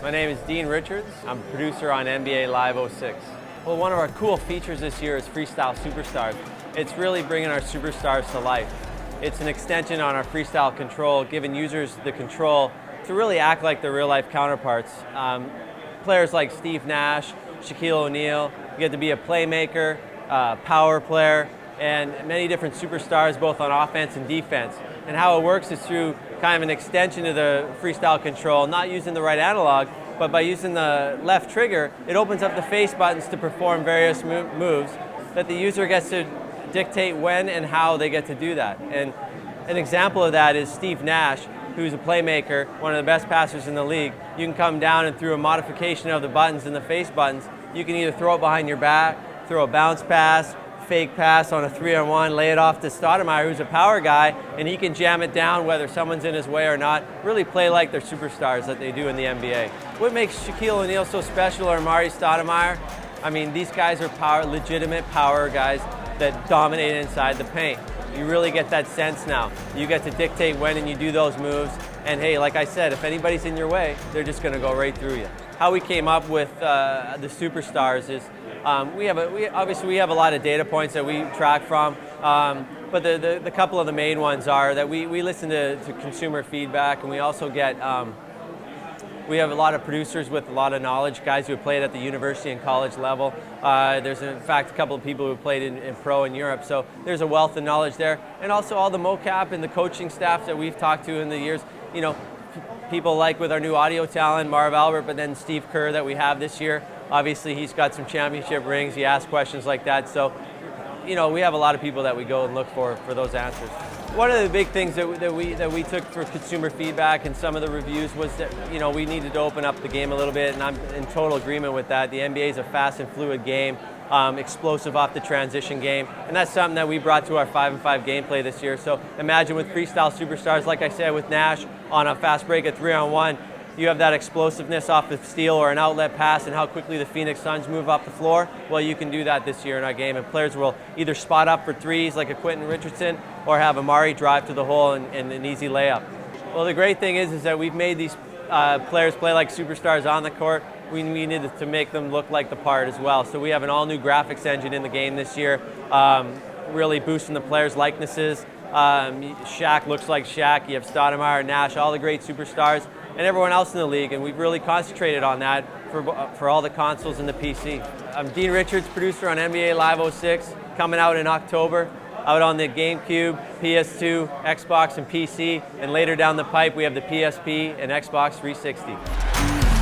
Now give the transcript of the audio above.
My name is Dean Richards. I'm a producer on NBA Live 06. Well, one of our cool features this year is Freestyle Superstars. It's really bringing our superstars to life. It's an extension on our freestyle control, giving users the control to really act like their real-life counterparts. Players like Steve Nash, Shaquille O'Neal, you get to be a playmaker, power player, and many different superstars both on offense and defense. And how it works is through kind of an extension of the freestyle control, not using the right analog, but by using the left trigger, it opens up the face buttons to perform various moves that the user gets to dictate when and how they get to do that. And an example of that is Steve Nash, who's a playmaker, one of the best passers in the league. You can come down and through a modification of the buttons and the face buttons, you can either throw it behind your back, throw a bounce pass, fake pass on a 3-on-1, lay it off to Stoudemire, who's a power guy, and he can jam it down whether someone's in his way or not, really play like they're superstars that they do in the NBA. What makes Shaquille O'Neal so special, or Amar'e Stoudemire? I mean, these guys are legitimate power guys that dominate inside the paint. You really get that sense now. You get to dictate when and you do those moves, and hey, like I said, if anybody's in your way, they're just going to go right through you. How we came up with the superstars is we have a lot of data points that we track from, but the couple of the main ones are that we listen to consumer feedback, and we also get we have a lot of producers with a lot of knowledge, guys who have played at the university and college level. There's in fact a couple of people who have played in pro in Europe, so there's a wealth of knowledge there. And also all the mocap and the coaching staff that we've talked to in the years, you know, people like with our new audio talent, Marv Albert, but then Steve Kerr that we have this year. Obviously he's got some championship rings, he asks questions like that, so you know, we have a lot of people that we go and look for those answers. One of the big things that we took for consumer feedback and some of the reviews was that, you know, we needed to open up the game a little bit, and I'm in total agreement with that. The NBA is a fast and fluid game, explosive off the transition game, and that's something that we brought to our 5-on-5 gameplay this year. So imagine with Freestyle Superstars, like I said, with Nash on a fast break at 3-on-1, you have that explosiveness off the steal or an outlet pass and how quickly the Phoenix Suns move off the floor. Well, you can do that this year in our game, and players will either spot up for threes like a Quentin Richardson or have Amar'e drive to the hole and an easy layup. Well, the great thing is that we've made these players play like superstars on the court. We needed to make them look like the part as well. So we have an all-new graphics engine in the game this year, really boosting the players' likenesses. Shaq looks like Shaq, you have Stoudemire, Nash, all the great superstars, and everyone else in the league, and we've really concentrated on that for all the consoles and the PC. I'm Dean Richards, producer on NBA Live 06, coming out in October, out on the GameCube, PS2, Xbox, and PC, and later down the pipe we have the PSP and Xbox 360.